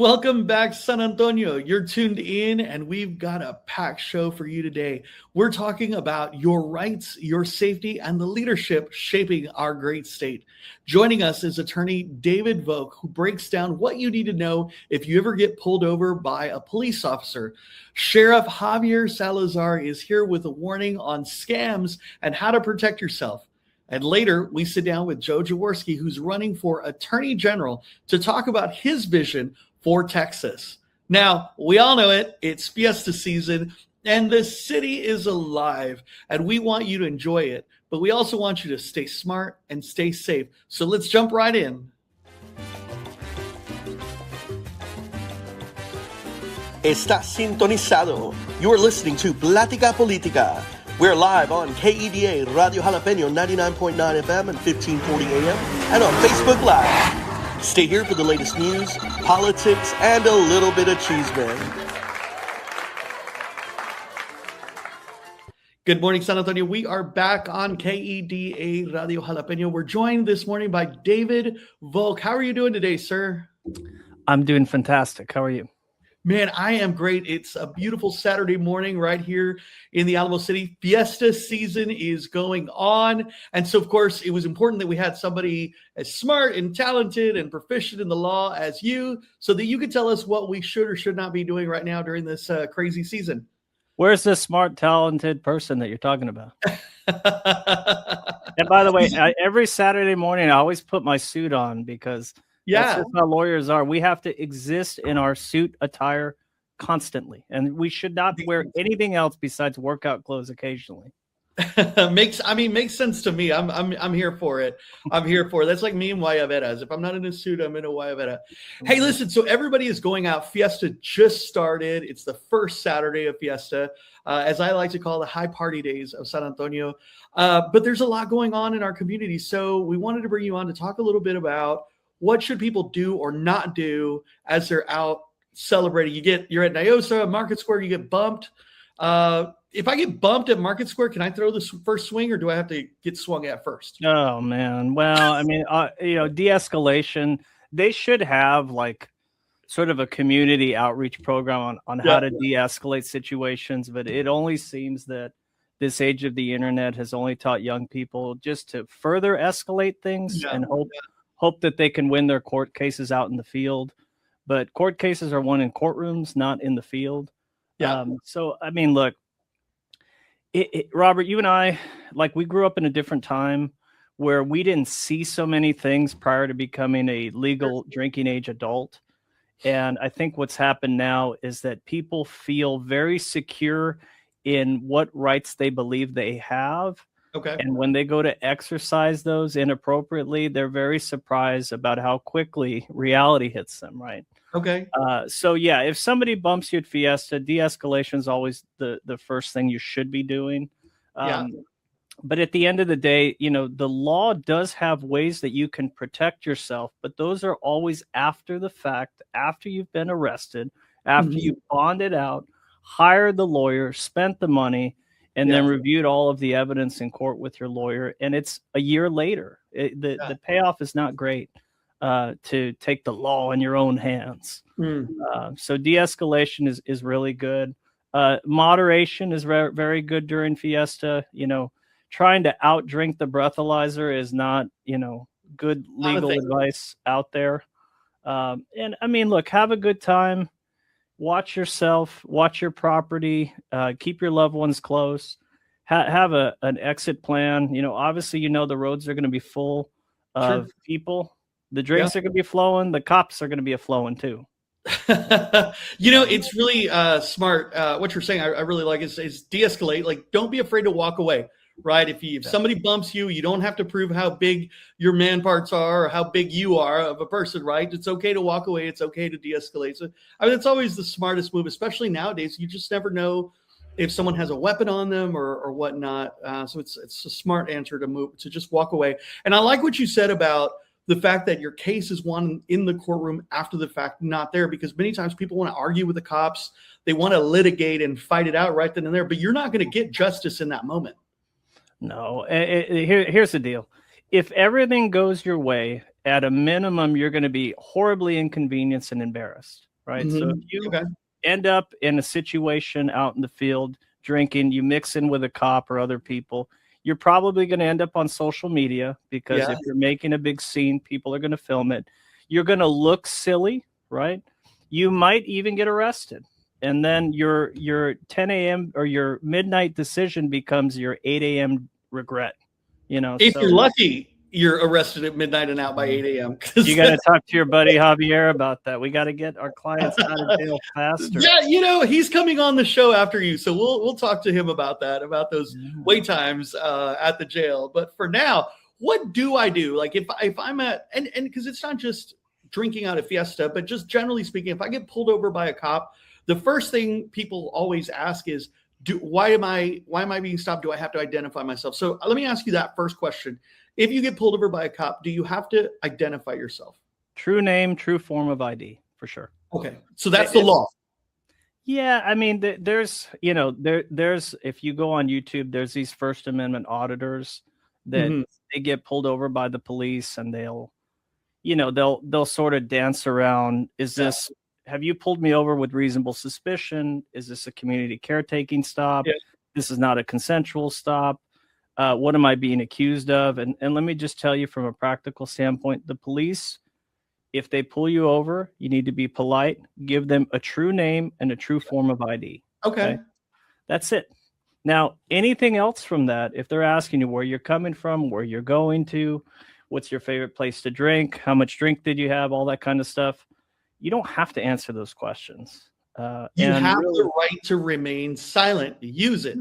Welcome back, San Antonio. You're tuned in, and we've got a packed show for you today. We're talking about your rights, your safety, and the leadership shaping our great state. Joining us is attorney David Volk, who breaks down what you need to know if you ever get pulled over by a police officer. Sheriff Javier Salazar is here with a warning on scams and how to protect yourself. And later, we sit down with Joe Jaworski, who's running for Attorney General, to talk about his vision for Texas. Now, we all know it. It's fiesta season, and the city is alive, and we want you to enjoy it. But we also want you to stay smart and stay safe. So let's jump right in. Estás sintonizado. You are listening to Plática Política. We're live on KEDA Radio Jalapeño 99.9 FM and 1540 AM and on Facebook Live. Stay here for the latest news, politics, and a little bit of cheeseman. Good morning, San Antonio. We are back on KEDA Radio Jalapeño. We're joined this morning by David Volk. How are you doing today, sir? I'm doing fantastic. How are you? Man, I am great. It's a beautiful Saturday morning right here in the Alamo City. Fiesta season is going on. And so, of course, it was important that we had somebody as smart and talented and proficient in the law as you, so that you could tell us what we should or should not be doing right now during this crazy season. Where's this smart, talented person that you're talking about? And by the way, every Saturday morning, I always put my suit on because that's just how lawyers are. We have to exist in our suit attire constantly, and we should not wear anything else besides workout clothes occasionally. Makes sense to me. I'm here for it. I'm here for it. That's like me and Guayaberas. If I'm not in a suit, I'm in a Guayabera. Hey, listen, so everybody is going out. Fiesta just started. It's the first Saturday of Fiesta, as I like to call the high party days of San Antonio. But there's a lot going on in our community. So we wanted to bring you on to talk a little bit about what should people do or not do as they're out celebrating. You're at Niosa, Market Square, you get bumped. If I get bumped at Market Square, can I throw the first swing, or do I have to get swung at first? Oh, man. Well, I mean, de-escalation, they should have like sort of a community outreach program on how to de-escalate situations. But it only seems that this age of the internet has only taught young people just to further escalate things and hope that they can win their court cases out in the field. But court cases are won in courtrooms, not in the field. So, I mean, look, Robert, you and I, like, we grew up in a different time where we didn't see so many things prior to becoming a legal drinking age adult. And I think what's happened now is that people feel very secure in what rights they believe they have. Okay. And when they go to exercise those inappropriately, they're very surprised about how quickly reality hits them, right? Okay. So, yeah, if somebody bumps you at Fiesta, de-escalation is always the first thing you should be doing. But at the end of the day, the law does have ways that you can protect yourself, but those are always after the fact, after you've been arrested, after you've bonded out, hired the lawyer, spent the money, and then reviewed all of the evidence in court with your lawyer. And it's a year later. The payoff is not great to take the law in your own hands. So de-escalation is really good. Moderation is very good during Fiesta. Trying to outdrink the breathalyzer is not, good legal advice out there. And I mean, look, have a good time. Watch yourself, watch your property, keep your loved ones close, have an exit plan. Obviously, the roads are going to be full of people. The drinks are going to be flowing. The cops are going to be flowing too. It's really smart. What you're saying, I really like is de-escalate. Like, don't be afraid to walk away. Right. If somebody bumps you, you don't have to prove how big your man parts are or how big you are of a person. Right. It's okay to walk away. It's okay to de-escalate. So, it's always the smartest move, especially nowadays. You just never know if someone has a weapon on them or whatnot. So it's a smart answer to just walk away. And I like what you said about the fact that your case is won in the courtroom after the fact, not there, because many times people want to argue with the cops. They want to litigate and fight it out right then and there, but you're not going to get justice in that moment. No, here's the deal. If everything goes your way at a minimum, you're going to be horribly inconvenienced and embarrassed, right? So if you end up in a situation out in the field drinking, you mix in with a cop or other people, you're probably going to end up on social media, because if you're making a big scene, people are going to film it. You're going to look silly, right? You might even get arrested. And then your 10 a.m. or your midnight decision becomes your 8 a.m. regret. You know, if you're lucky, you're arrested at midnight and out by 8 a.m. You got to talk to your buddy Javier about that. We got to get our clients out of jail faster. Yeah, you know, he's coming on the show after you, so we'll talk to him about that, about those wait times at the jail. But for now, what do I do? Like if I'm at and because it's not just drinking out at Fiesta, but just generally speaking, if I get pulled over by a cop, the first thing people always ask is, why am I being stopped? Do I have to identify myself? So let me ask you that first question. If you get pulled over by a cop, do you have to identify yourself? True name, true form of ID, for sure. Okay. So that's the law. Yeah. I mean, there's if you go on YouTube, there's these First Amendment auditors that they get pulled over by the police, and they'll sort of dance around. Have you pulled me over with reasonable suspicion? Is this a community caretaking stop? Yeah. This is not a consensual stop. What am I being accused of? And let me just tell you, from a practical standpoint, the police, if they pull you over, you need to be polite, give them a true name and a true form of ID. Okay? That's it. Now, anything else from that, if they're asking you where you're coming from, where you're going to, what's your favorite place to drink, how much drink did you have, all that kind of stuff, you don't have to answer those questions. You have the right to remain silent. Use it.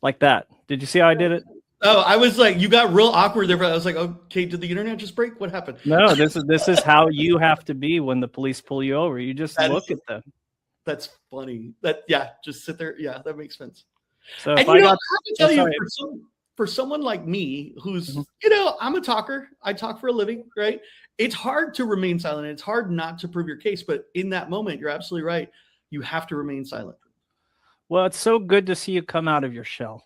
Like that. Did you see how I did it? Oh, I was like, you got real awkward there. I was like, okay, did the internet just break? What happened? No, this is how you have to be when the police pull you over. You just look at them. That's funny. Just sit there. Yeah, that makes sense. So and I have to tell you, for someone like me, who's I'm a talker. I talk for a living, right? It's hard to remain silent. It's hard not to prove your case, but in that moment, you're absolutely right. You have to remain silent. Well, it's so good to see you come out of your shell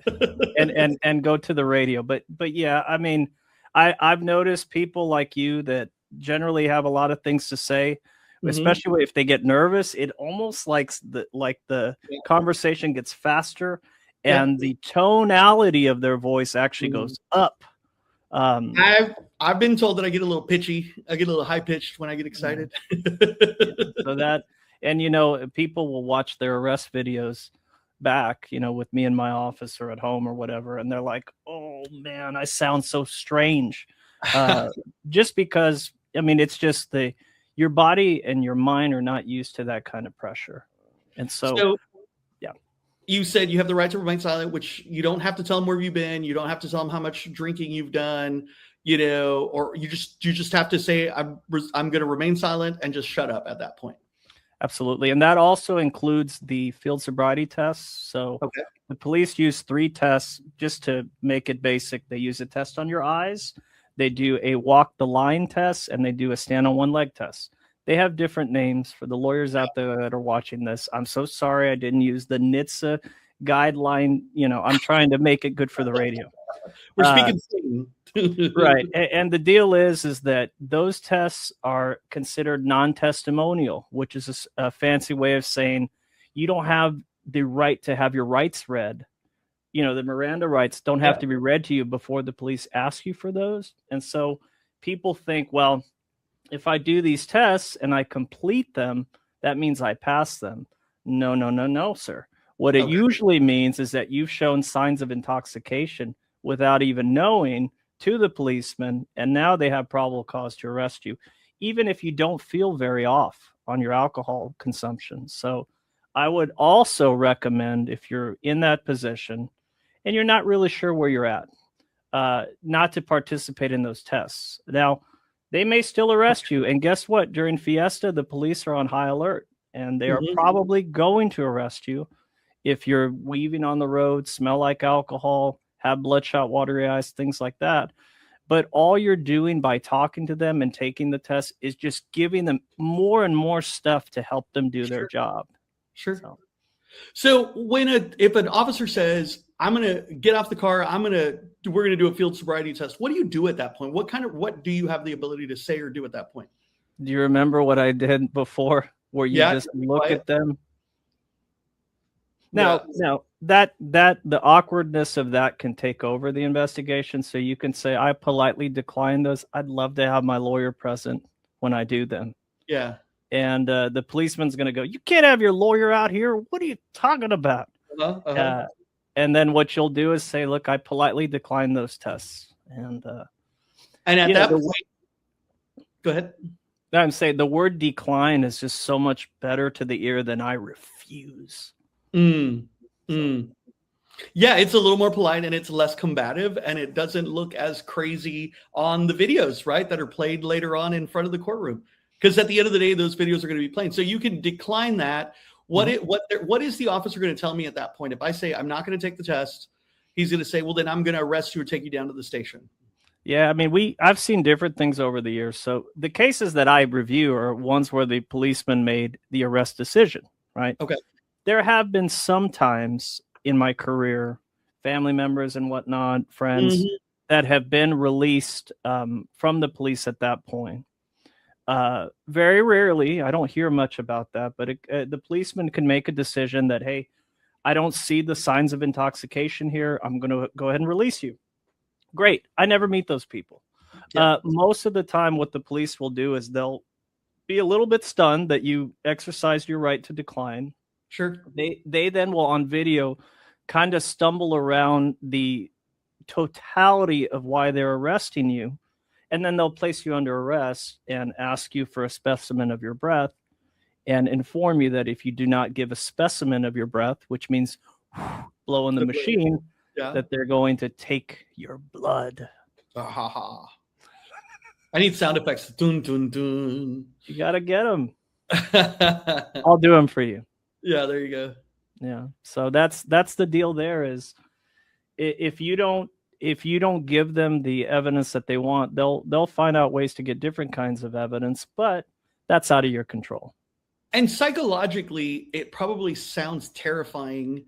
and go to the radio. But yeah, I mean, I've noticed people like you that generally have a lot of things to say, especially if they get nervous. It almost like the conversation gets faster and the tonality of their voice actually goes up. I've been told that I get a little pitchy. I get a little high pitched when I get excited. So that. And, people will watch their arrest videos back, with me in my office or at home or whatever. And they're like, oh, man, I sound so strange. Just because, I mean, it's just your body and your mind are not used to that kind of pressure. And so yeah. You said you have the right to remain silent, which you don't have to tell them where you've been. You don't have to tell them how much drinking you've done, or you just have to say, I'm going to remain silent and just shut up at that point. Absolutely. And that also includes the field sobriety tests. So the police use 3 tests just to make it basic. They use a test on your eyes. They do a walk the line test, and they do a stand on one leg test. They have different names. For the lawyers out there that are watching this, I'm so sorry I didn't use the NHTSA guideline. I'm trying to make it good for the radio. We're speaking right. And the deal is that those tests are considered non-testimonial, which is a fancy way of saying you don't have the right to have your rights read. The Miranda rights don't have to be read to you before the police ask you for those. And so people think, well, if I do these tests and I complete them, that means I pass them. No, sir. What it usually means is that you've shown signs of intoxication without even knowing to the policeman, and now they have probable cause to arrest you, even if you don't feel very off on your alcohol consumption. So I would also recommend, if you're in that position and you're not really sure where you're at, not to participate in those tests. Now, they may still arrest you, and guess what? During Fiesta, the police are on high alert, and they are probably going to arrest you if you're weaving on the road, smell like alcohol, have bloodshot, watery eyes, things like that. But all you're doing by talking to them and taking the test is just giving them more and more stuff to help them do their job. Sure. So if an officer says, I'm going to get off the car, we're going to do a field sobriety test, what do you do at that point? What do you have the ability to say or do at that point? Do you remember what I did before, where you just look quiet. at them? Now, that the awkwardness of that can take over the investigation. So you can say, I politely decline those. I'd love to have my lawyer present when I do them. Yeah. And the policeman's going to go, you can't have your lawyer out here. What are you talking about? And then what you'll do is say, look, I politely decline those tests. And at that point, go ahead. I'm saying the word decline is just so much better to the ear than I refuse. Yeah, it's a little more polite and it's less combative, and it doesn't look as crazy on the videos, right, that are played later on in front of the courtroom. Because at the end of the day, those videos are going to be playing. So you can decline that. What is the officer going to tell me at that point? If I say I'm not going to take the test, he's going to say, well, then I'm going to arrest you or take you down to the station. Yeah, I mean, I've seen different things over the years. So the cases that I review are ones where the policeman made the arrest decision, right? Okay. There have been some times in my career, family members and whatnot, friends that have been released from the police at that point. Very rarely, I don't hear much about that, but the policeman can make a decision that, hey, I don't see the signs of intoxication here. I'm going to go ahead and release you. Great. I never meet those people. Yeah. Most of the time, what the police will do is they'll be a little bit stunned that you exercised your right to decline. Sure. They then will, on video, kind of stumble around the totality of why they're arresting you. And then they'll place you under arrest and ask you for a specimen of your breath and inform you that if you do not give a specimen of your breath, which means blow in the machine, that they're going to take your blood. I need sound effects. Dun, dun, dun. You got to get them. I'll do them for you. Yeah, there you go. Yeah. So that's the deal there is if you don't give them the evidence that they want, they'll find out ways to get different kinds of evidence, but that's out of your control. And psychologically, it probably sounds terrifying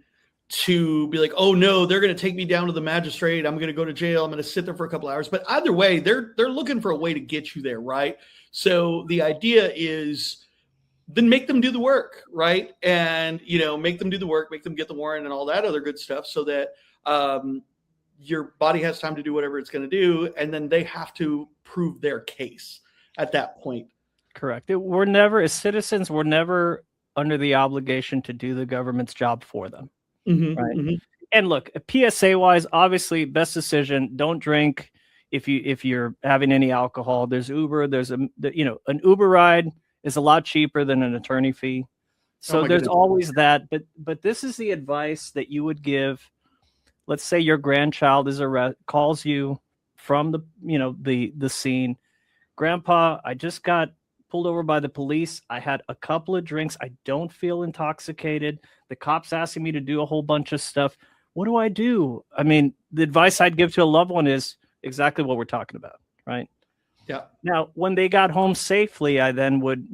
to be like, oh no, they're going to take me down to the magistrate. I'm going to go to jail. I'm going to sit there for a couple hours. But either way, they're looking for a way to get you there, right? So the idea is then make them do the work, right? And, make them do the work, make them get the warrant and all that other good stuff so that your body has time to do whatever it's going to do. And then they have to prove their case at that point. Correct. We're never, as citizens, we're never under the obligation to do the government's job for them. Right. And look, PSA wise, obviously best decision. Don't drink if you're having any alcohol. There's Uber. There's an Uber ride is a lot cheaper than an attorney fee. So there's always that. But this is the advice that you would give. Let's say your grandchild calls you from the scene. Grandpa, I just got pulled over by the police. I had a couple of drinks. I don't feel intoxicated. The cops asking me to do a whole bunch of stuff. What do I do? I mean, the advice I'd give to a loved one is exactly what we're talking about, right? Yeah. Now, when they got home safely, I then would,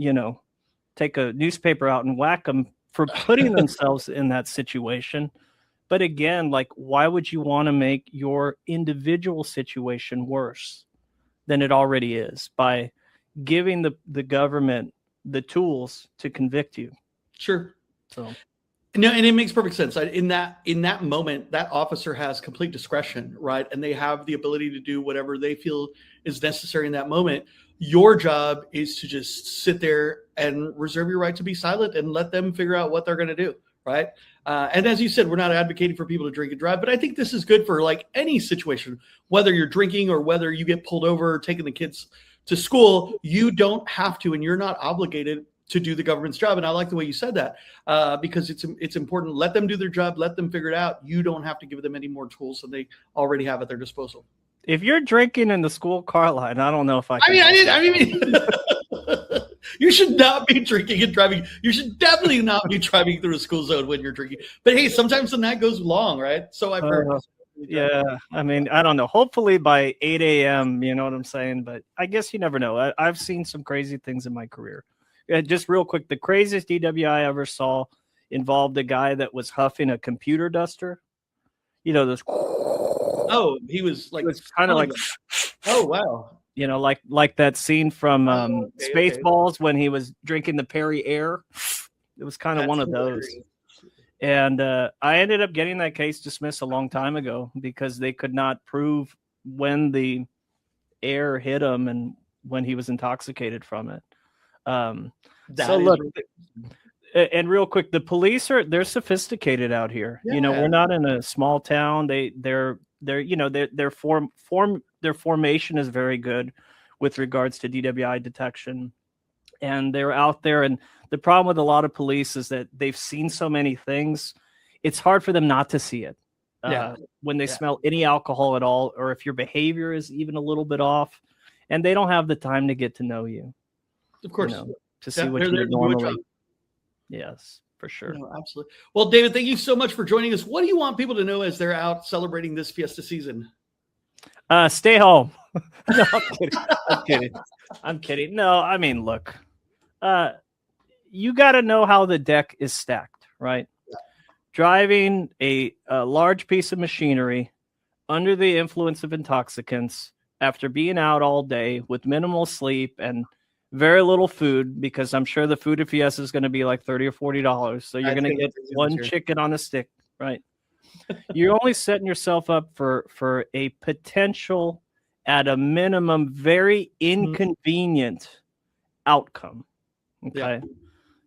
take a newspaper out and whack them for putting themselves in that situation. But again, why would you want to make your individual situation worse than it already is by giving the government the tools to convict you? Sure. So. No, and it makes perfect sense. In that moment, that officer has complete discretion, right? And they have the ability to do whatever they feel is necessary in that moment. Your job is to just sit there and reserve your right to be silent and let them figure out what they're going to do, right? And as you said, we're not advocating for people to drink and drive, but I think this is good for any situation, whether you're drinking or whether you get pulled over, taking the kids to school. You don't have to, and you're not obligated to do the government's job. And I like the way you said that because it's important. Let them do their job. Let them figure it out. You don't have to give them any more tools than they already have at their disposal. If you're drinking in the school car line, I don't know if I mean, you should not be drinking and driving. You should definitely not be driving through a school zone when you're drinking. But hey, sometimes the night goes long, right? So I've heard. Yeah, I mean, I don't know. Hopefully by 8 a.m., you know what I'm saying? But I guess you never know. I've seen some crazy things in my career. Just real quick, the craziest DWI I ever saw involved a guy that was huffing a computer duster. You know, this. Oh, he was like kind of like. Oh wow. You know, like that scene from Spaceballs when he was drinking the Perrier. It was kind of one of those. And I ended up getting that case dismissed a long time ago because they could not prove when the air hit him and when he was intoxicated from it. So look, and real quick, the police they're sophisticated out here. Yeah. You know, we're not in a small town. Their formation is very good with regards to DWI detection, and they're out there. And the problem with a lot of police is that they've seen so many things. It's hard for them not to see it. When they smell any alcohol at all, or if your behavior is even a little bit off, and they don't have the time to get to know you. Of course, to see what you're normally. Yes, for sure. No, absolutely. Well, David, thank you so much for joining us. What do you want people to know as they're out celebrating this fiesta season? Stay home. No, I'm kidding. No, I mean, look, you got to know how the deck is stacked, right? Yeah. Driving a large piece of machinery under the influence of intoxicants after being out all day with minimal sleep and very little food, because I'm sure the food at Fiesta is going to be like $30 or $40. So you're going to get one chicken on a stick, right? You're only setting yourself up for a potential, at a minimum, very inconvenient outcome. Okay. Yeah.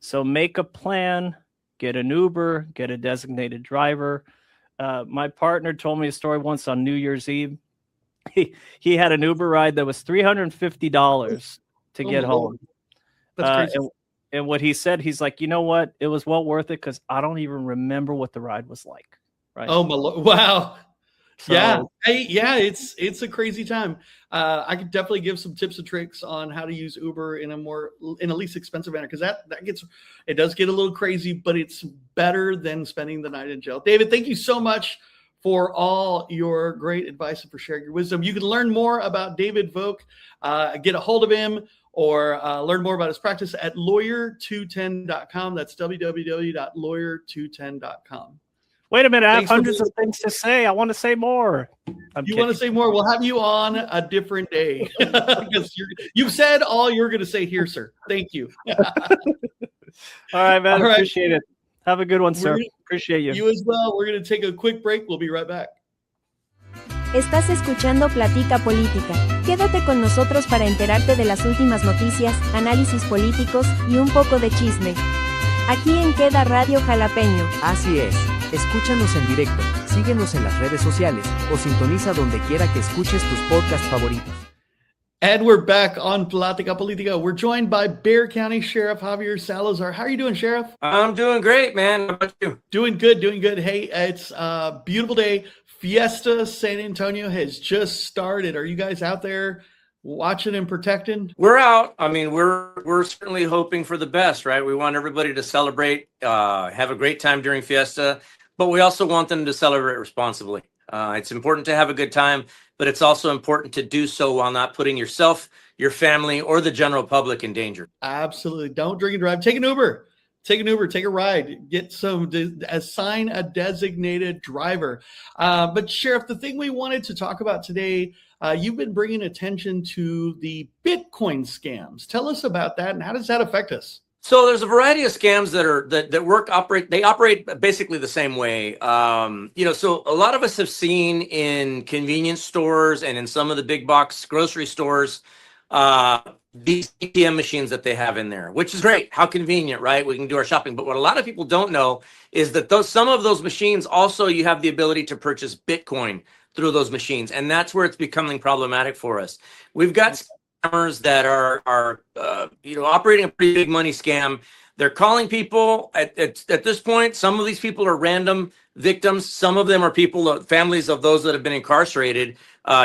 So make a plan, get an Uber, get a designated driver. My partner told me a story once on New Year's Eve. He had an Uber ride that was $350 to get home. That's crazy. And what he said, he's like, you know what? It was well worth it because I don't even remember what the ride was like. Right. Oh my Lord. Wow. So, it's a crazy time. I could definitely give some tips and tricks on how to use Uber in a least expensive manner, because it does get a little crazy, but it's better than spending the night in jail. David, thank you so much for all your great advice and for sharing your wisdom. You can learn more about David Volk, get a hold of him, or learn more about his practice at lawyer210.com. That's www.lawyer210.com. Wait a minute, I have hundreds of things to say. I want to say more. You want to say more? We'll have you on a different day because you've said all you're going to say here, sir. Thank you. All right, man. Appreciate it. Have a good one, sir. Appreciate you. You as well. We're going to take a quick break. We'll be right back. Estás escuchando Plática Política. Quédate con nosotros para enterarte de las últimas noticias, análisis políticos y un poco de chisme. Aquí en Queda Radio Jalapeño. Así es. Escúchanos en directo, síguenos en las redes sociales o sintoniza donde quiera que escuches tus podcasts favoritos. And we're back on Plática Política. We're joined by Bexar County Sheriff Javier Salazar. How are you doing, Sheriff? I'm doing great, man. How about you? Doing good. Hey, it's a beautiful day. Fiesta San Antonio has just started. Are you guys out there watching and protecting? We're out. I mean, we're certainly hoping for the best, right? We want everybody to celebrate, have a great time during Fiesta, but we also want them to celebrate responsibly. It's important to have a good time, but it's also important to do so while not putting yourself, your family, or the general public in danger. Absolutely. Don't drink and drive. Take an Uber. Take a ride. Assign a designated driver. But Sheriff, the thing we wanted to talk about today, you've been bringing attention to the Bitcoin scams. Tell us about that, and how does that affect us? So there's a variety of scams that operate basically the same way. So a lot of us have seen in convenience stores and in some of the big box grocery stores, these ATM machines that they have in there, which is great. How convenient, right? We can do our shopping. But what a lot of people don't know is that some of those machines also, you have the ability to purchase Bitcoin through those machines. And that's where it's becoming problematic for us. We've got scammers that are operating a pretty big money scam. They're calling people at this point. Some of these people are random victims. Some of them are families of those that have been incarcerated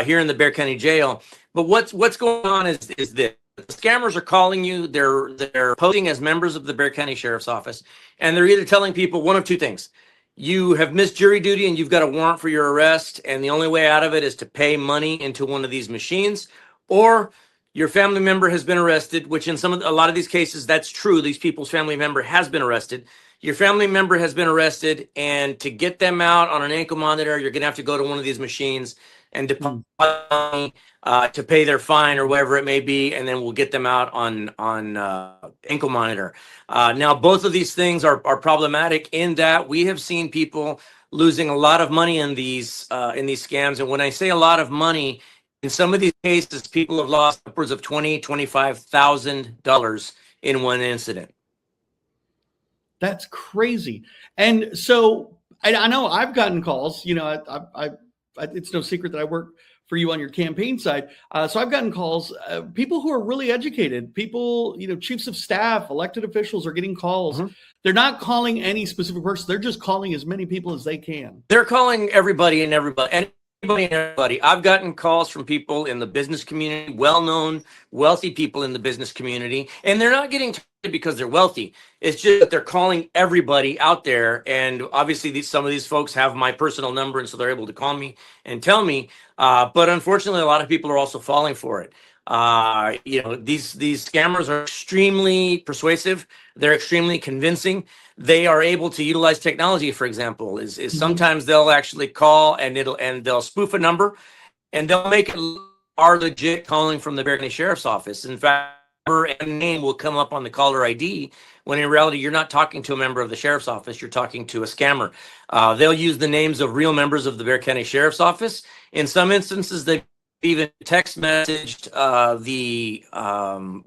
here in the Bexar County Jail. But what's going on is this. The scammers are calling you. They're posing as members of the Bexar County Sheriff's Office, and they're either telling people one of two things. You have missed jury duty and you've got a warrant for your arrest, and the only way out of it is to pay money into one of these machines, or your family member has been arrested, which in a lot of these cases, that's true. These people's family member has been arrested. your family member has been arrested, and to get them out on an ankle monitor, you're going to have to go to one of these machines and deposit money to pay their fine or whatever it may be, and then we'll get them out on ankle monitor. Now, both of these things are problematic in that we have seen people losing a lot of money in these scams. And when I say a lot of money, in some of these cases, people have lost upwards of $25,000 in one incident. That's crazy. And so I know I've gotten calls, it's no secret that I work for you on your campaign side. So I've gotten calls, people who are really educated, people, chiefs of staff, elected officials are getting calls. Mm-hmm. They're not calling any specific person. They're just calling as many people as they can. They're calling everybody and everybody. I've gotten calls from people in the business community, well-known, wealthy people in the business community, and they're not getting targeted because they're wealthy. It's just that they're calling everybody out there, and obviously some of these folks have my personal number, and so they're able to call me and tell me. But unfortunately, a lot of people are also falling for it. These scammers are extremely persuasive. They're extremely convincing. They are able to utilize technology. For example, is sometimes they'll actually call and they'll spoof a number, and they'll make it are legit calling from the Bexar County Sheriff's Office. In fact, number and name will come up on the caller ID, when in reality you're not talking to a member of the Sheriff's Office. You're talking to a scammer. They'll use the names of real members of the Bexar County Sheriff's Office. In some instances, they even text messaged the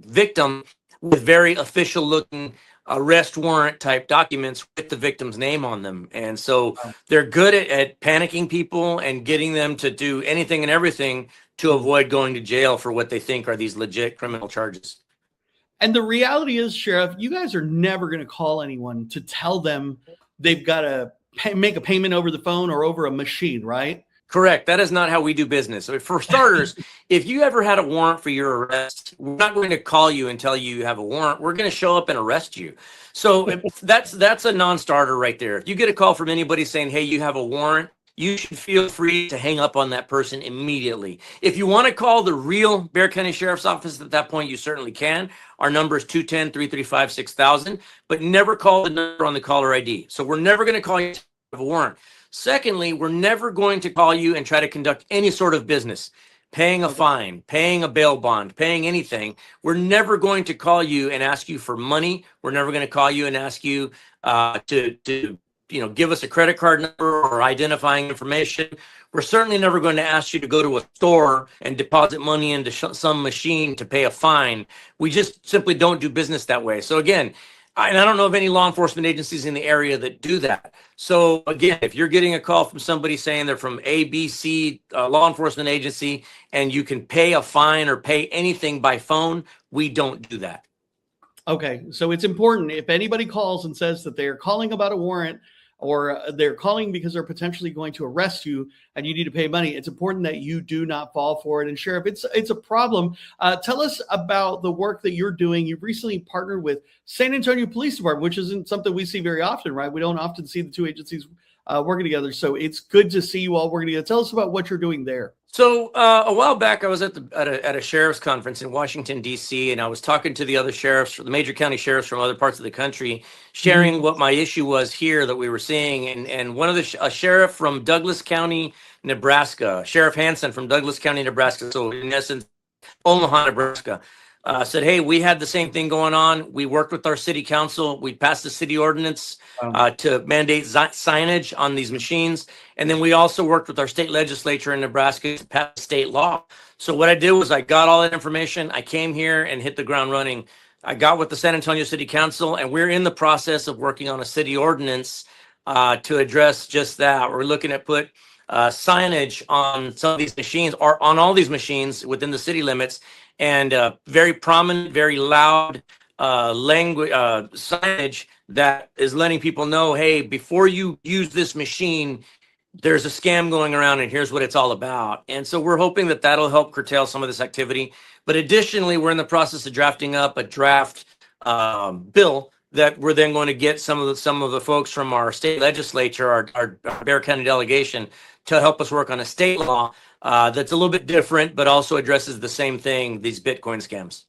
victim with very official looking arrest warrant type documents with the victim's name on them. And so they're good at panicking people and getting them to do anything and everything to avoid going to jail for what they think are these legit criminal charges. And the reality is, Sheriff, you guys are never going to call anyone to tell them they've got to make a payment over the phone or over a machine, right? Correct. That is not how we do business. So for starters, if you ever had a warrant for your arrest, we're not going to call you and tell you have a warrant. We're going to show up and arrest you. So that's a non-starter right there. If you get a call from anybody saying, hey, you have a warrant, you should feel free to hang up on that person immediately. If you want to call the real Bexar County Sheriff's Office at that point, you certainly can. Our number is 210-335-6000, but never call the number on the caller ID. So we're never going to call you to have a warrant. Secondly, we're never going to call you and try to conduct any sort of business, paying a fine, paying a bail bond, paying anything. We're never going to call you and ask you for money. We're never going to call you and ask you to give us a credit card number or identifying information. We're certainly never going to ask you to go to a store and deposit money into some machine to pay a fine. We just simply don't do business that way. So again, and I don't know of any law enforcement agencies in the area that do that. So again, if you're getting a call from somebody saying they're from ABC law enforcement agency and you can pay a fine or pay anything by phone, we don't do that. Okay, so it's important if anybody calls and says that they're calling about a warrant or they're calling because they're potentially going to arrest you and you need to pay money, it's important that you do not fall for it. And Sheriff, it's a problem. Tell us about the work that you're doing. You've recently partnered with San Antonio Police Department, which isn't something we see very often, right? We don't often see the two agencies working together. So it's good to see you all working together. Tell us about what you're doing there. So a while back, I was at a sheriff's conference in Washington, D.C., and I was talking to the other sheriffs, the major county sheriffs from other parts of the country, sharing what my issue was here that we were seeing. And one of a sheriff from Douglas County, Nebraska, Sheriff Hansen from Douglas County, Nebraska, so in essence, Omaha, Nebraska, said, hey, we had the same thing going on. We worked with our city council. We passed the city ordinance to mandate signage on these machines. And then we also worked with our state legislature in Nebraska to pass state law. So what I did was I got all that information. I came here and hit the ground running. I got with the San Antonio City Council, and we're in the process of working on a city ordinance to address just that. We're looking at put signage on some of these machines or on all these machines within the city limits, and very prominent, very loud language signage that is letting people know, hey, before you use this machine, there's a scam going around and here's what it's all about. And so we're hoping that that'll help curtail some of this activity. But additionally, we're in the process of drafting up a draft bill that we're then going to get some of the folks from our state legislature, our Bexar County delegation, to help us work on a state law that's a little bit different, but also addresses the same thing, these Bitcoin scams.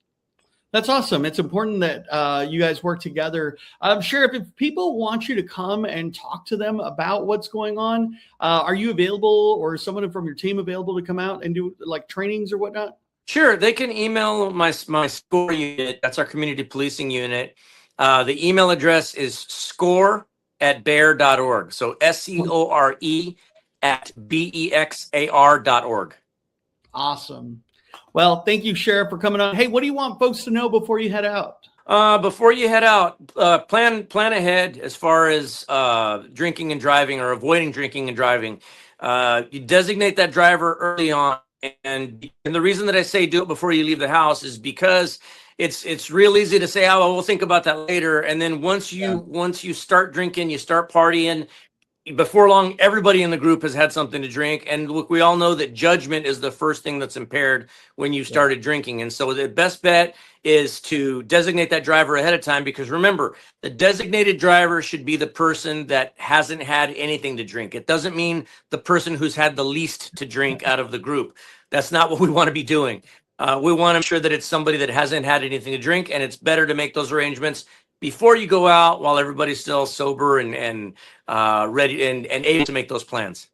That's awesome. It's important that you guys work together. Sheriff, if people want you to come and talk to them about what's going on, are you available, or is someone from your team available to come out and do like trainings or whatnot? Sure, they can email my SCORE unit. That's our community policing unit. The email address is score@bear.org. So SCORE@BEXAR.org. Awesome. Well, thank you, Sheriff, for coming on. Hey, what do you want folks to know before you head out? Before you head out, plan ahead as far as drinking and driving, or avoiding drinking and driving. You designate that driver early on, and the reason that I say do it before you leave the house is because it's real easy to say, oh, we'll think about that later, and then once you start drinking, you start partying. Before long, everybody in the group has had something to drink. And look, we all know that judgment is the first thing that's impaired when you started drinking. And so the best bet is to designate that driver ahead of time, because remember, the designated driver should be the person that hasn't had anything to drink. It doesn't mean the person who's had the least to drink out of the group. That's not what we want to be doing. We want to ensure that it's somebody that hasn't had anything to drink, and it's better to make those arrangements before you go out while everybody's still sober and ready and able to make those plans.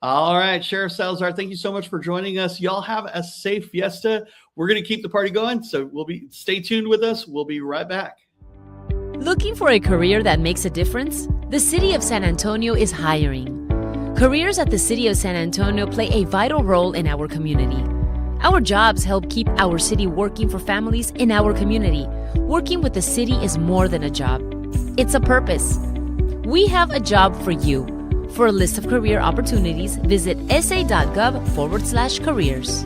All right, Sheriff Salazar, thank you so much for joining us. Y'all have a safe fiesta. We're going to keep the party going, so stay tuned with us. We'll be right back. Looking for a career that makes a difference? The City of San Antonio is hiring. Careers at the City of San Antonio play a vital role in our community. Our jobs help keep our city working for families in our community. Working with the city is more than a job. It's a purpose. We have a job for you. For a list of career opportunities, visit sa.gov/careers.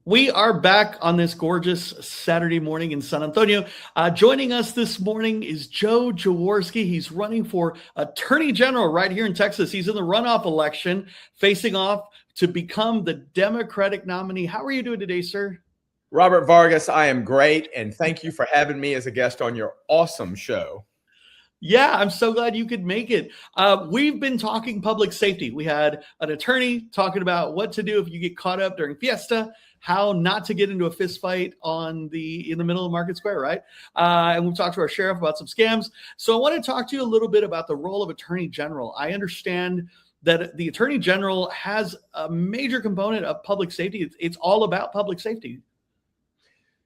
We are back on this gorgeous Saturday morning in San Antonio. Joining us this morning is Joe Jaworski. He's running for Attorney General right here in Texas. He's in the runoff election, facing off to become the Democratic nominee. How are you doing today, sir? Robert Vargas, I am great, and thank you for having me as a guest on your awesome show. Yeah, I'm so glad you could make it. We've been talking public safety. We had an attorney talking about what to do if you get caught up during fiesta, how not to get into a fist fight in the middle of Market Square, right? And we've talked to our sheriff about some scams. So I want to talk to you a little bit about the role of Attorney General. I understand that the Attorney General has a major component of public safety. It's all about public safety.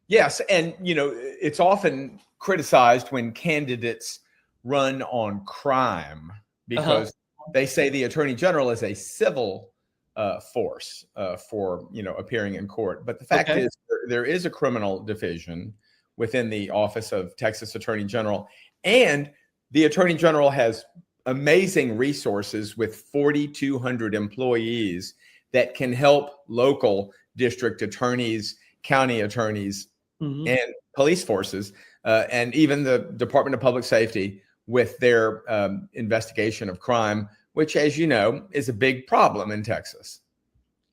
Yes, and it's often criticized when candidates run on crime because they say the Attorney General is a civil force for appearing in court. But the fact is there is a criminal division within the office of Texas Attorney General, and the Attorney General has amazing resources with 4,200 employees that can help local district attorneys, county attorneys, and police forces, and even the Department of Public Safety with their investigation of crime, which, as you know, is a big problem in Texas.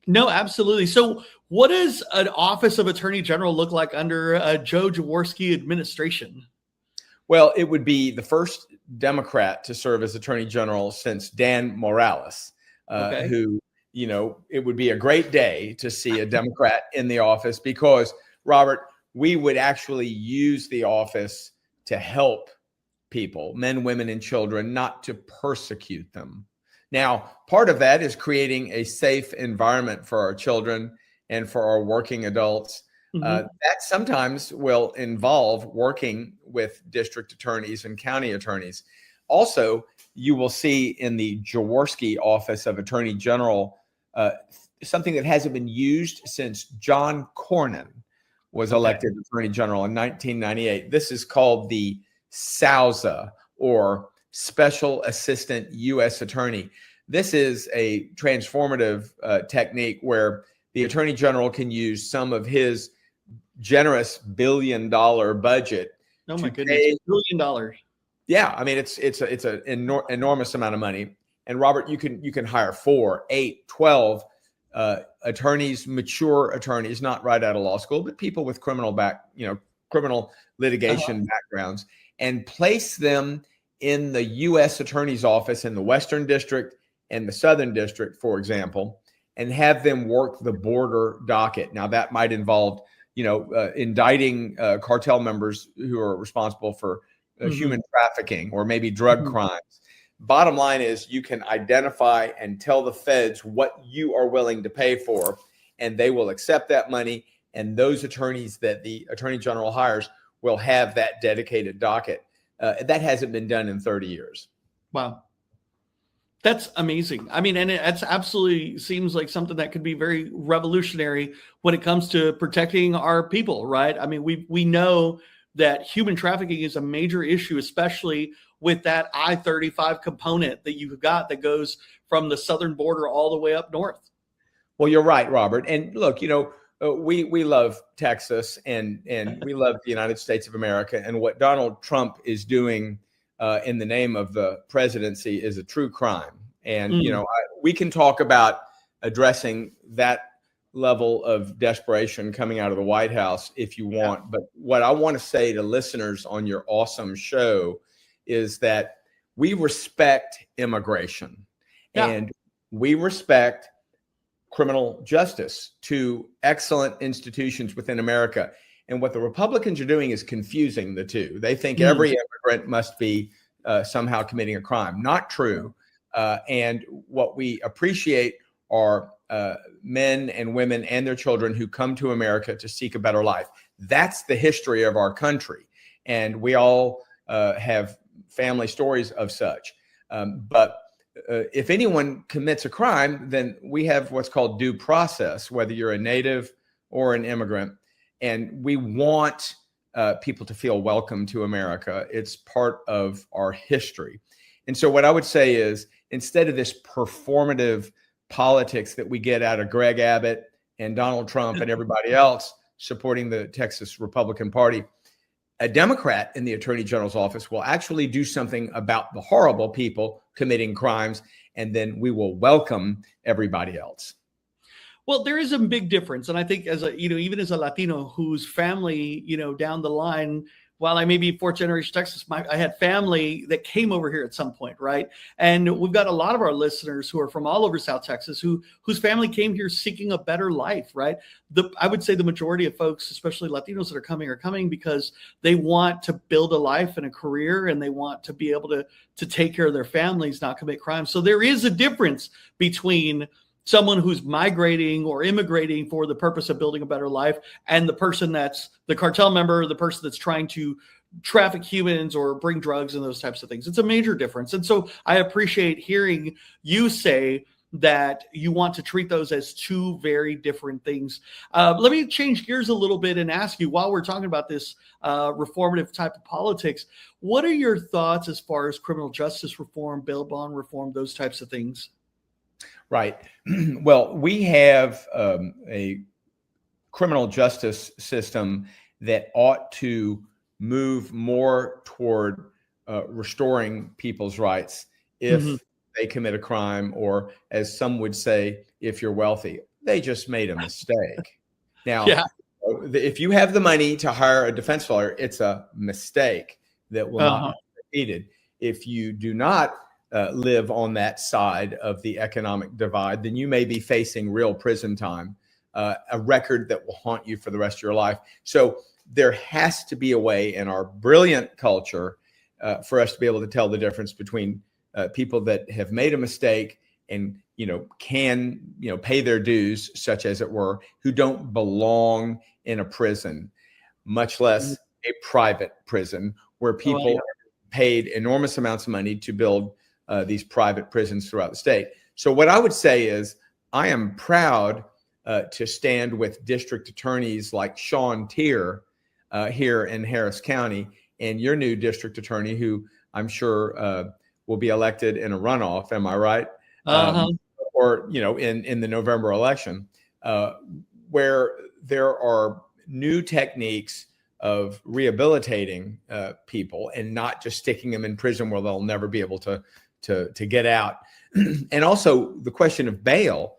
No, absolutely. So what does an office of Attorney General look like under Joe Jaworski administration? Well, it would be the first Democrat to serve as Attorney General since Dan Morales, who, it would be a great day to see a Democrat in the office because, Robert, we would actually use the office to help people, men, women, and children, not to persecute them. Now, part of that is creating a safe environment for our children and for our working adults. That sometimes will involve working with district attorneys and county attorneys. Also, you will see in the Jaworski Office of Attorney General something that hasn't been used since John Cornyn was elected Attorney General in 1998. This is called the SAUSA, or Special Assistant U.S. Attorney. This is a transformative technique where the Attorney General can use some of his generous $1 billion budget. Oh my goodness, $1 billion. Yeah, I mean it's an enormous amount of money. And Robert, you can hire 4, 8, 12 attorneys, mature attorneys, not right out of law school, but people with criminal litigation backgrounds, and place them in the U.S. Attorney's Office in the Western District and the Southern District, for example, and have them work the border docket. Now, that might involve indicting cartel members who are responsible for human trafficking or maybe drug crimes. Bottom line is you can identify and tell the feds what you are willing to pay for, and they will accept that money. And those attorneys that the Attorney General hires will have that dedicated docket. That hasn't been done in 30 years. Wow. That's amazing. I mean, and it's absolutely seems like something that could be very revolutionary when it comes to protecting our people, right? I mean, we know that human trafficking is a major issue, especially with that I-35 component that you've got that goes from the southern border all the way up north. Well, you're right, Robert. And look, we love Texas and we love the United States of America. And what Donald Trump is doing in the name of the presidency is a true crime. And, we can talk about addressing that level of desperation coming out of the White House if you want. But what I want to say to listeners on your awesome show is that we respect immigration and we respect criminal justice, to excellent institutions within America. And what the Republicans are doing is confusing the two. They think every immigrant must be somehow committing a crime. Not true. And what we appreciate are men and women and their children who come to America to seek a better life. That's the history of our country. And we all have family stories of such. But if anyone commits a crime, then we have what's called due process, whether you're a native or an immigrant. And we want people to feel welcome to America. It's part of our history. And so what I would say is, instead of this performative politics that we get out of Greg Abbott and Donald Trump and everybody else supporting the Texas Republican Party, a Democrat in the Attorney General's office will actually do something about the horrible people committing crimes, and then we will welcome everybody else. Well, there is a big difference. And I think as a, even as a Latino whose family, down the line, while I may be fourth generation Texas, I had family that came over here at some point, right? And we've got a lot of our listeners who are from all over South Texas whose family came here seeking a better life, right? I would say the majority of folks, especially Latinos that are coming because they want to build a life and a career, and they want to be able to take care of their families, not commit crimes. So there is a difference between someone who's migrating or immigrating for the purpose of building a better life and the person that's the cartel member, the person that's trying to traffic humans or bring drugs and those types of things. It's a major difference. And so I appreciate hearing you say that you want to treat those as two very different things. Let me change gears a little bit and ask you, while we're talking about this reformative type of politics, what are your thoughts as far as criminal justice reform, bail bond reform, those types of things? Right. Well, we have a criminal justice system that ought to move more toward restoring people's rights if they commit a crime, or as some would say, if you're wealthy. They just made a mistake. Now, if you have the money to hire a defense lawyer, it's a mistake that will not be repeated. If you do not live on that side of the economic divide, then you may be facing real prison time, a record that will haunt you for the rest of your life. So there has to be a way in our brilliant culture for us to be able to tell the difference between people that have made a mistake and can pay their dues, such as it were, who don't belong in a prison, much less a private prison where people paid enormous amounts of money to build these private prisons throughout the state. So what I would say is I am proud to stand with district attorneys like Sean Tier here in Harris County, and your new district attorney, who I'm sure will be elected in a runoff. Am I right? Or, in the November election, where there are new techniques of rehabilitating people and not just sticking them in prison where they'll never be able to get out. And also the question of bail.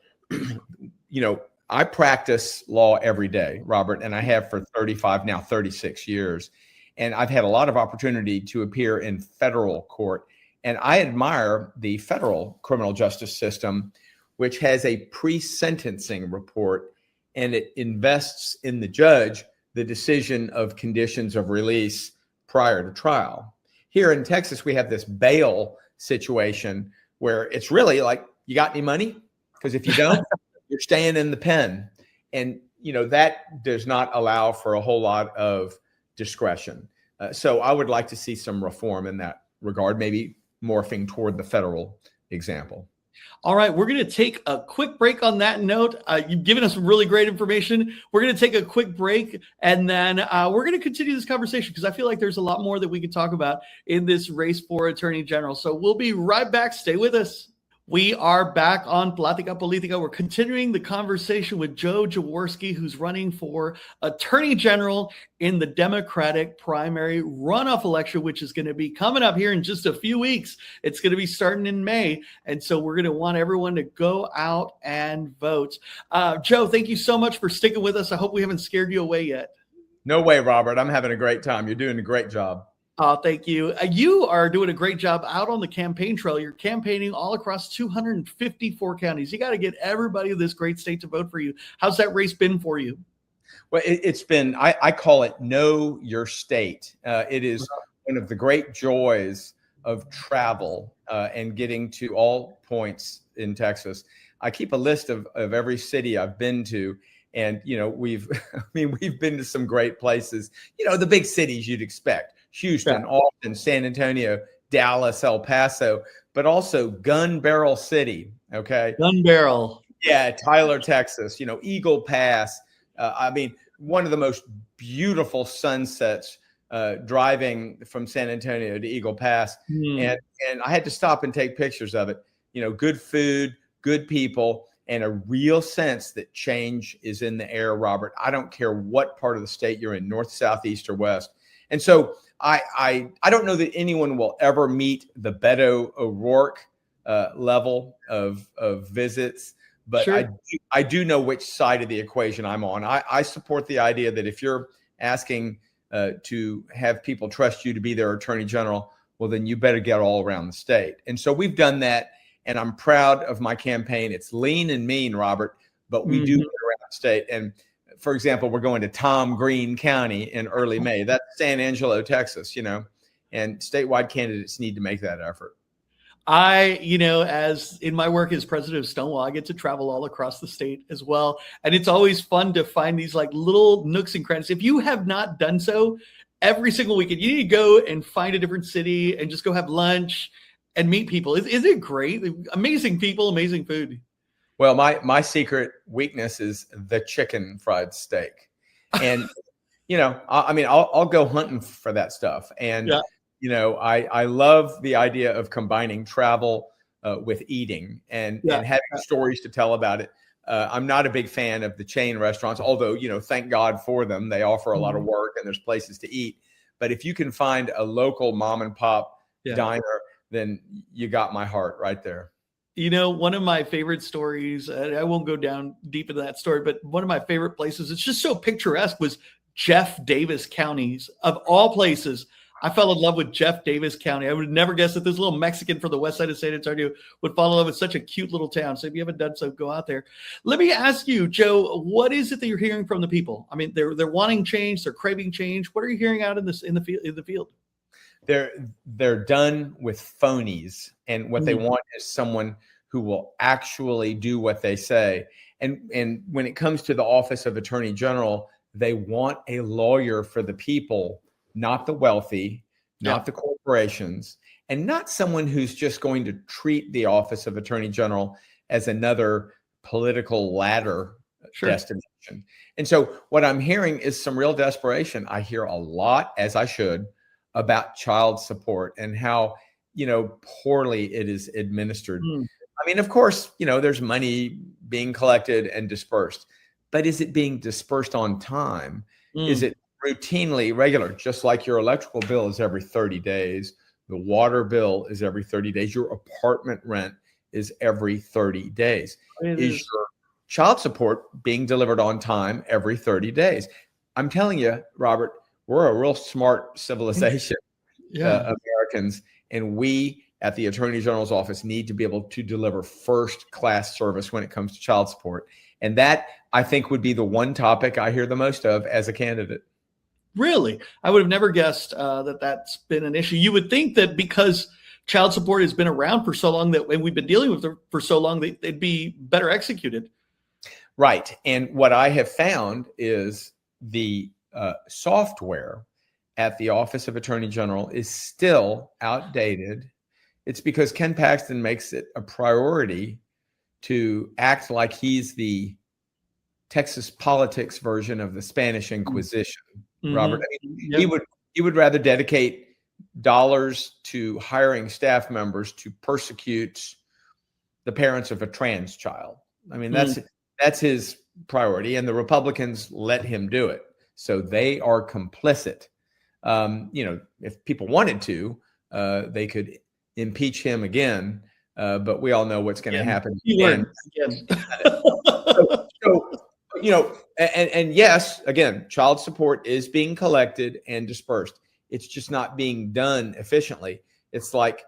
I practice law every day, Robert, and I have for 36 years. And I've had a lot of opportunity to appear in federal court. And I admire the federal criminal justice system, which has a pre-sentencing report, and it invests in the judge the decision of conditions of release prior to trial. Here in Texas, we have this bail situation where it's really like, you got any money? Because if you don't, you're staying in the pen. And, that does not allow for a whole lot of discretion. So I would like to see some reform in that regard, maybe morphing toward the federal example. All right, we're going to take a quick break on that note. You've given us some really great information. We're going to take a quick break, and then we're going to continue this conversation because I feel like there's a lot more that we could talk about in this race for Attorney General. So we'll be right back. Stay with us. We are back on Plática Política. We're continuing the conversation with Joe Jaworski, who's running for Attorney General in the Democratic primary runoff election, which is going to be coming up here in just a few weeks. It's going to be starting in May. And so we're going to want everyone to go out and vote. Joe, thank you so much for sticking with us. I hope we haven't scared you away yet. No way, Robert. I'm having a great time. You're doing a great job. Thank you. You are doing a great job out on the campaign trail. You're campaigning all across 254 counties. You got to get everybody in this great state to vote for you. How's that race been for you? Well, it's been, I call it Know Your State. It is one of the great joys of travel and getting to all points in Texas. I keep a list of every city I've been to. And, we've been to some great places, the big cities you'd expect. Houston, Austin, San Antonio, Dallas, El Paso, but also Gun Barrel City. Okay. Gun Barrel. Yeah. Tyler, Texas, Eagle Pass. One of the most beautiful sunsets driving from San Antonio to Eagle Pass. And I had to stop and take pictures of it. Good food, good people, and a real sense that change is in the air, Robert. I don't care what part of the state you're in, north, south, east, or west. And so I don't know that anyone will ever meet the Beto O'Rourke level of visits, but sure. I do know which side of the equation I'm on. I support the idea that if you're asking to have people trust you to be their attorney general, well, then you better get all around the state. And so we've done that, and I'm proud of my campaign. It's lean and mean, Robert, but we do get around the state. And for example, we're going to Tom Green County in early May. That's San Angelo, Texas, and statewide candidates need to make that effort. As in my work as president of Stonewall, I get to travel all across the state as well. And it's always fun to find these like little nooks and crannies. If you have not done so, every single weekend, you need to go and find a different city and just go have lunch and meet people. Isn't it great? Amazing people, amazing food. Well, my secret weakness is the chicken fried steak. And, I'll go hunting for that stuff. And, I love the idea of combining travel with eating and having stories to tell about it. I'm not a big fan of the chain restaurants, although, thank God for them. They offer a lot of work and there's places to eat. But if you can find a local mom and pop diner, then you got my heart right there. One of my favorite stories, I won't go down deep into that story, but one of my favorite places, it's just so picturesque, was Jeff Davis counties. Of all places, I fell in love with Jeff Davis County. I would never guess that this little Mexican from the west side of San Antonio would fall in love with such a cute little town. So if you haven't done so, go out there. Let me ask you, Joe, what is it that you're hearing from the people? They're wanting change, they're craving change. What are you hearing out in the field? They're done with phonies, and what they want is someone who will actually do what they say. And when it comes to the office of Attorney General, they want a lawyer for the people, not the wealthy, not the corporations, and not someone who's just going to treat the office of Attorney General as another political ladder destination. And so what I'm hearing is some real desperation. I hear a lot, as I should, about child support and how, poorly it is administered. Of course, there's money being collected and dispersed, but is it being dispersed on time? Is it routinely regular? Just like your electrical bill is every 30 days, the water bill is every 30 days, your apartment rent is every 30 days. Is your child support being delivered on time every 30 days? I'm telling you, Robert, we're a real smart civilization, Americans, and we at the Attorney General's office need to be able to deliver first-class service when it comes to child support. And that, I think, would be the one topic I hear the most of as a candidate. Really? I would have never guessed that that's been an issue. You would think that because child support has been around for so long, and we've been dealing with it for so long, they'd be better executed. Right. And what I have found is the software at the Office of Attorney General is still outdated. It's because Ken Paxton makes it a priority to act like he's the Texas politics version of the Spanish Inquisition. Mm-hmm. Robert, I mean, yep. he would rather dedicate dollars to hiring staff members to persecute the parents of a trans child. I mean, that's his priority, and the Republicans let him do it. So they are complicit. If people wanted to, they could impeach him again, but we all know what's going to happen. Again. And yes, again, child support is being collected and dispersed. It's just not being done efficiently. It's like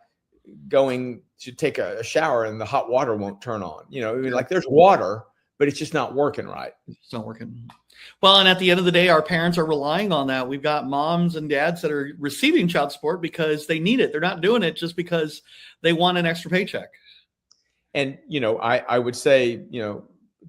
going to take a shower and the hot water won't turn on. Like there's water, but it's just not working right. It's not working. Well, and at the end of the day, our parents are relying on that. We've got moms and dads that are receiving child support because they need it. They're not doing it just because they want an extra paycheck. And, I would say,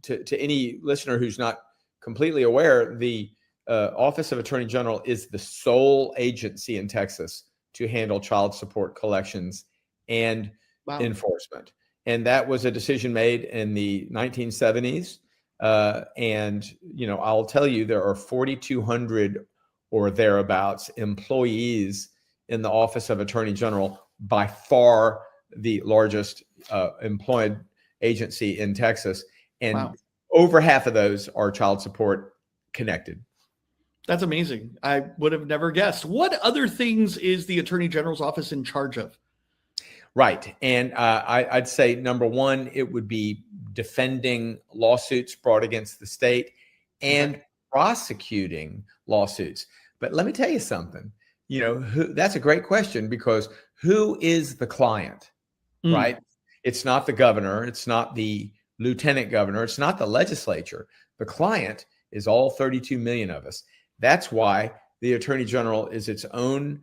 to any listener who's not completely aware, the Office of Attorney General is the sole agency in Texas to handle child support collections and enforcement. And that was a decision made in the 1970s. I'll tell you, there are 4,200 or thereabouts employees in the Office of Attorney General, by far the largest employed agency in Texas. And over half of those are child support connected. That's amazing. I would have never guessed. What other things is the Attorney General's office in charge of? Right. And I'd say, number one, it would be defending lawsuits brought against the state and prosecuting lawsuits. But let me tell you something. That's a great question, because who is the client, right? It's not the governor. It's not the lieutenant governor. It's not the legislature. The client is all 32 million of us. That's why the Attorney General is its own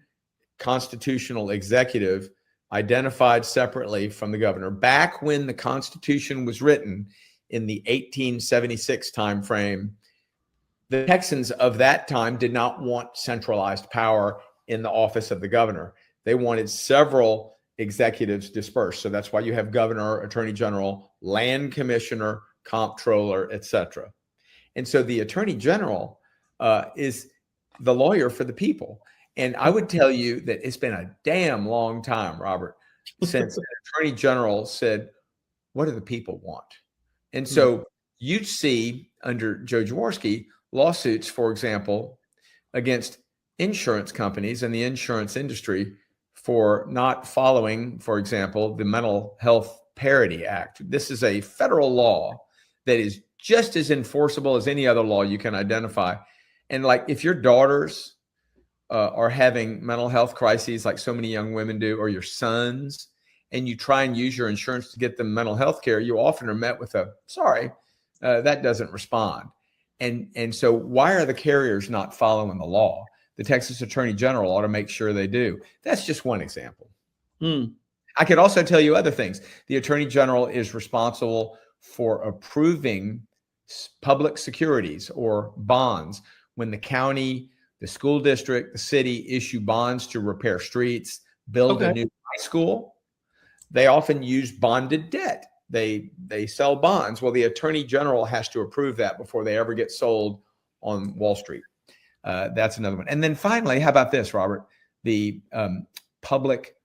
constitutional executive, identified separately from the governor. Back when the Constitution was written in the 1876 timeframe, the Texans of that time did not want centralized power in the office of the governor. They wanted several executives dispersed. So that's why you have governor, attorney general, land commissioner, comptroller, etc. And so the attorney general is the lawyer for the people. And I would tell you that it's been a damn long time, Robert, since an attorney general said, what do the people want? And so you'd see under Joe Jaworski lawsuits, for example, against insurance companies and the insurance industry for not following, for example, the Mental Health Parity Act. This is a federal law that is just as enforceable as any other law you can identify. And like, if your daughters are having mental health crises like so many young women do, or your sons, and you try and use your insurance to get them mental health care, you often are met with a, sorry, that doesn't respond. And so why are the carriers not following the law? The Texas Attorney General ought to make sure they do. That's just one example. I could also tell you other things. The Attorney General is responsible for approving public securities or bonds when the county, the school district, the city issue bonds to repair streets, build a new high school. They often use bonded debt. They sell bonds. Well, the Attorney General has to approve that before they ever get sold on Wall Street. That's another one. And then finally, how about this, Robert? The Public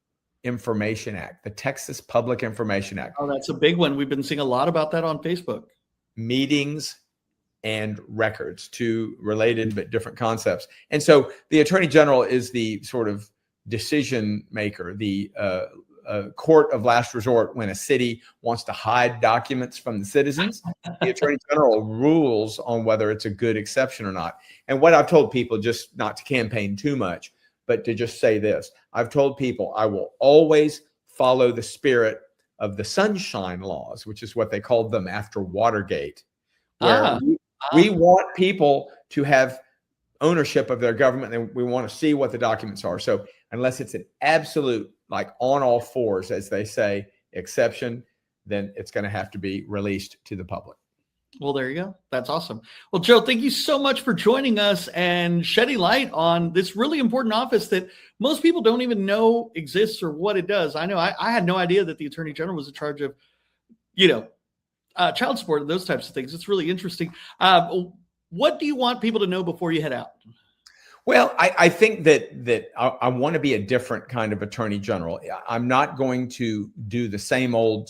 Information Act, the Texas Public Information Act. Oh, that's a big one. We've been seeing a lot about that on Facebook. Meetings and records, two related but different concepts. And so the Attorney General is the sort of decision maker, the court of last resort when a city wants to hide documents from the citizens. The Attorney General rules on whether it's a good exception or not. And what I've told people, just not to campaign too much, but to just say this, I've told people I will always follow the spirit of the sunshine laws, which is what they called them after Watergate, where we want people to have ownership of their government, and we want to see what the documents are. So unless it's an absolute, like on all fours, as they say, exception, then it's going to have to be released to the public. Well, there you go. That's awesome. Well, Joe, thank you so much for joining us and shedding light on this really important office that most people don't even know exists or what it does. I know I had no idea that the Attorney General was in charge of, child support and those types of things. It's really interesting. What do you want people to know before you head out? Well, I think that I want to be a different kind of Attorney General. I'm not going to do the same old.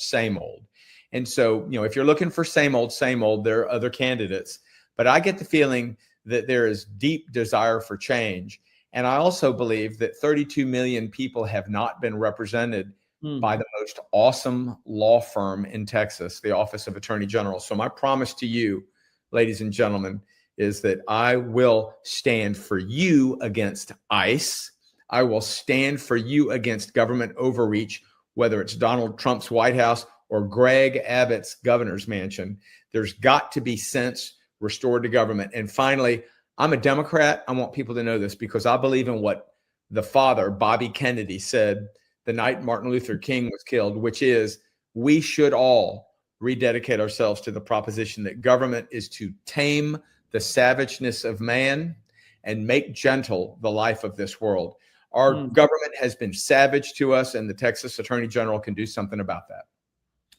And so, if you're looking for same old, there are other candidates. But I get the feeling that there is deep desire for change. And I also believe that 32 million people have not been represented by the most awesome law firm in Texas, the Office of Attorney General. So my promise to you, ladies and gentlemen, is that I will stand for you against ICE. I will stand for you against government overreach, whether it's Donald Trump's White House or Greg Abbott's governor's mansion. There's got to be sense restored to government. And finally, I'm a Democrat. I want people to know this because I believe in what the father, Bobby Kennedy, said the night Martin Luther King was killed, which is we should all rededicate ourselves to the proposition that government is to tame the savageness of man and make gentle the life of this world. Our government has been savage to us, and the Texas Attorney General can do something about that.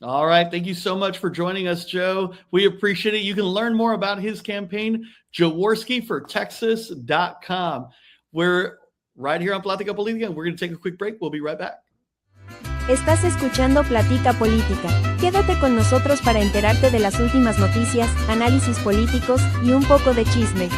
All right. Thank you so much for joining us, Joe. We appreciate it. You can learn more about his campaign, Jaworski for Texas.com. We're right here on Plática Política. We're going to take a quick break. We'll be right back. Estás escuchando Plática Política. Quédate con nosotros para enterarte de las últimas noticias, análisis políticos y un poco de chisme.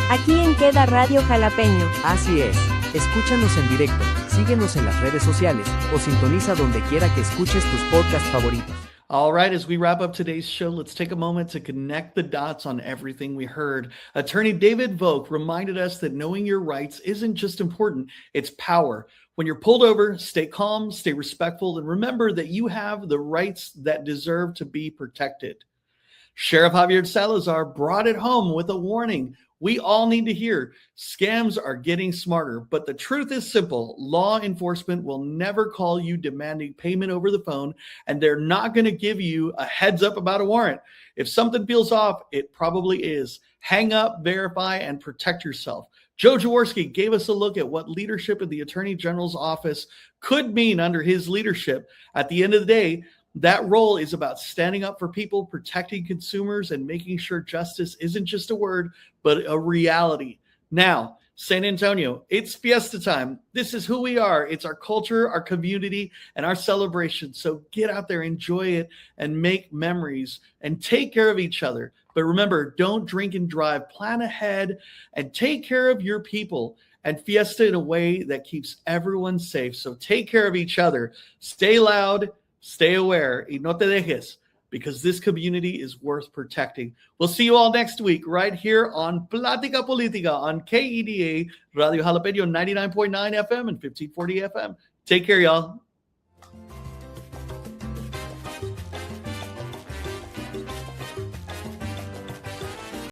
Aquí en Queda Radio Jalapeño. Así es. Escúchanos en directo, síguenos en las redes sociales o sintoniza donde quiera que escuches tus podcasts favoritos. All right, as we wrap up today's show, let's take a moment to connect the dots on everything we heard. Attorney David Volk reminded us that knowing your rights isn't just important, it's power. When you're pulled over, stay calm, stay respectful, and remember that you have the rights that deserve to be protected. Sheriff Javier Salazar brought it home with a warning we all need to hear. Scams are getting smarter, but the truth is simple. Law enforcement will never call you demanding payment over the phone, and they're not going to give you a heads up about a warrant. If something feels off, it probably is. Hang up, verify, and protect yourself. Joe Jaworski gave us a look at what leadership in the Attorney General's office could mean under his leadership. At the end of the day, that role is about standing up for people, protecting consumers, and making sure justice isn't just a word, but a reality. Now, San Antonio, it's fiesta time. This is who we are. It's our culture, our community, and our celebration. So get out there, enjoy it, and make memories, and take care of each other. But remember, don't drink and drive. Plan ahead and take care of your people and fiesta in a way that keeps everyone safe. So take care of each other. Stay loud. Stay aware, y no te dejes, because this community is worth protecting. We'll see you all next week right here on Plática Política on KEDA Radio Jalapeño 99.9 FM and 1540 FM. Take care, y'all.